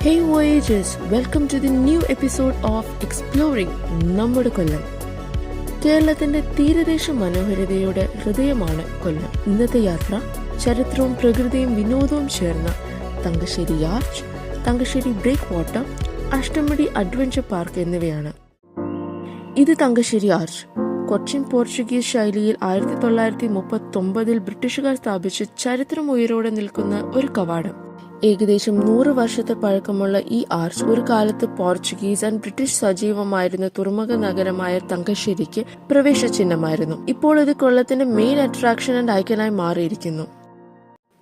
Hey Voyagers, welcome to the new episode of Exploring നമ്മുടെ കൊല്ലം. കേരളത്തിന്റെ തീരദേശ മനോഹരതയുടെ ഹൃദയമാണ് കൊല്ലം. ഇന്നത്തെ യാത്ര ചരിത്രവും പ്രകൃതിയും വിനോദവും ചേർന്ന Thangassery arch, Thangassery break water, Ashtamudi adventure park എന്നിവയാണ്. ഇത് തങ്കശ്ശേരി ആർച്ച് കൊച്ചിൻ പോർച്ചുഗീസ് ശൈലിയിൽ 1939 ബ്രിട്ടീഷുകാർ സ്ഥാപിച്ച് ചരിത്രം ഉയരോടെ നിൽക്കുന്ന ഒരു കവാടം. ഏകദേശം 100 വർഷത്തെ പഴക്കമുള്ള ഈ ആർച്ച് ഒരു കാലത്ത് പോർച്ചുഗീസ് ആൻഡ് ബ്രിട്ടീഷ് സജീവമായിരുന്ന തുറമുഖ നഗരമായ തങ്കശ്ശേരിക്ക് പ്രവേശ ചിഹ്നമായിരുന്നു. ഇപ്പോൾ ഇത് കൊല്ലത്തിന്റെ മെയിൻ അട്രാക്ഷൻ ആൻഡ് ഐക്കനായി മാറിയിരിക്കുന്നു.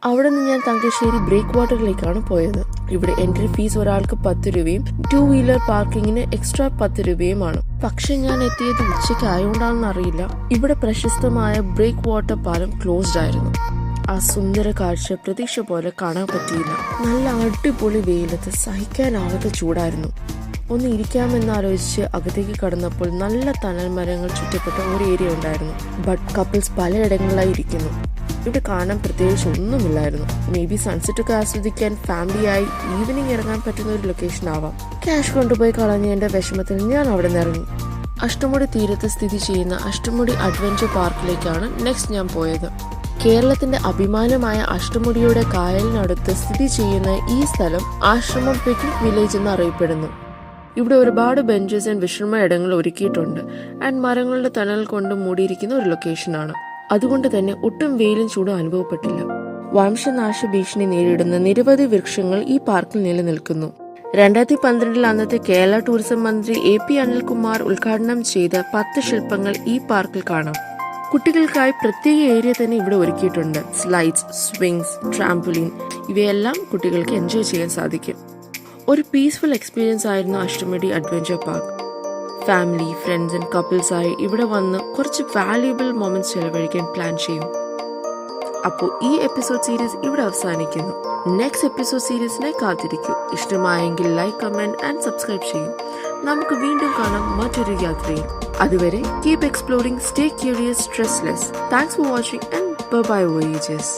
അവിടെ നിന്ന് ഞാൻ തങ്കശ്ശേരി ബ്രേക്ക് വാട്ടറിലേക്കാണ് പോയത്. ഇവിടെ എൻട്രി ഫീസ് ഒരാൾക്ക് 10 രൂപയും 2 വീലർ പാർക്കിങ്ങിന് എക്സ്ട്രാ 10 രൂപയുമാണ്. പക്ഷെ ഞാൻ എത്തിയത് ഉച്ചയ്ക്ക് ആയതുകൊണ്ടാണെന്ന് അറിയില്ല, ഇവിടെ പ്രശസ്തമായ ബ്രേക്ക് വാട്ടർ പാലം ക്ലോസ്ഡ് ആയിരുന്നു. ആ സുന്ദര കാഴ്ച പ്രതീക്ഷ പോലെ കാണാൻ പറ്റിയില്ല. നല്ല അടിപൊളി വെയിലത്ത് സഹിക്കാനാവാത്ത ചൂടായിരുന്നു. ഒന്ന് ഇരിക്കാമെന്നാലോചിച്ച് അകത്തേക്ക് കടന്നപ്പോൾ നല്ല തണൽ മരങ്ങൾ ചുറ്റപ്പെട്ട ഒരു ഏരിയ ഉണ്ടായിരുന്നു. ബട്ട് കപ്പിൾസ് പലയിടങ്ങളിലായി ഇരിക്കുന്നു. ഇവിടെ കാണാൻ പ്രത്യേകിച്ച് ഒന്നുമില്ലായിരുന്നു. മേ ബി സൺസെറ്റ് ഒക്കെ ആസ്വദിക്കാൻ ഫാമിലിയായി ഈവനിങ് ഇറങ്ങാൻ പറ്റുന്ന ഒരു ലൊക്കേഷൻ ആവാം. ക്യാഷ് കൊണ്ടുപോയി കളഞ്ഞതിന്റെ വിഷമത്തിൽ ഞാൻ അവിടെ നിന്ന് ഇറങ്ങി. അഷ്ടമുടി തീരത്ത് സ്ഥിതി ചെയ്യുന്ന അഷ്ടമുടി അഡ്വഞ്ചർ പാർക്കിലേക്കാണ് നെക്സ്റ്റ് ഞാൻ പോയത്. കേരളത്തിന്റെ അഭിമാനമായ അഷ്ടമുടിയുടെ കായലിനടുത്ത് സ്ഥിതി ചെയ്യുന്ന ഈ സ്ഥലം ആശ്രമം പിക്നിക് വില്ലേജ് എന്ന് അറിയപ്പെടുന്നു. ഇവിടെ ഒരുപാട് ബെഞ്ചസ് ആൻഡ് വിശ്രമ ഇടങ്ങൾ ഒരുക്കിയിട്ടുണ്ട് ആൻഡ് മരങ്ങളുടെ തണൽ കൊണ്ട് മൂടിയിരിക്കുന്ന ഒരു ലൊക്കേഷനാണ്. അതുകൊണ്ട് തന്നെ ഒട്ടും വെയിലും ചൂടും അനുഭവപ്പെട്ടില്ല. വംശനാശ ഭീഷണി നേരിടുന്ന നിരവധി വൃക്ഷങ്ങൾ ഈ പാർക്കിൽ നിലനിൽക്കുന്നു. 2012 അന്നത്തെ കേരള ടൂറിസം മന്ത്രി AP അനിൽകുമാർ ഉദ്ഘാടനം ചെയ്ത 10 ശില്പങ്ങൾ ഈ പാർക്കിൽ കാണാം. കുട്ടികൾക്കായി പ്രത്യേക ഏരിയ തന്നെ ഇവിടെ ഒരുക്കിയിട്ടുണ്ട്. സ്ലൈഡ്സ്, സ്വിങ്സ്, ട്രാംപോലിൻ ഇവയെല്ലാം കുട്ടികൾക്ക് എൻജോയ് ചെയ്യാൻ സാധിക്കും. ഒരു പീസ്ഫുൾ എക്സ്പീരിയൻസ് ആയിരുന്നു Ashtamudi adventure park. Family, friends and കപ്പിൾസായി ഇവിടെ വന്ന് കുറച്ച് വാല്യുബിൾ മൊമെന്റ്സ് ചെലവഴിക്കാൻ പ്ലാൻ ചെയ്യും. അപ്പോൾ ഈ എപ്പിസോഡ് സീരീസ് ഇവിടെ അവസാനിക്കുന്നു. നെക്സ്റ്റ് എപ്പിസോഡ് സീരീസിനായി കാത്തിരിക്കൂ. ഇഷ്ടമായെങ്കിൽ ലൈക്ക്, കമന്റ് ആൻഡ് സബ്സ്ക്രൈബ് ചെയ്യും. നമുക്ക് വീണ്ടും കാണാം മറ്റൊരു യാത്രയിൽ. അതുവരെ keep exploring, stay curious, stressless. Thanks for watching and bye bye വോയേജേഴ്സ്.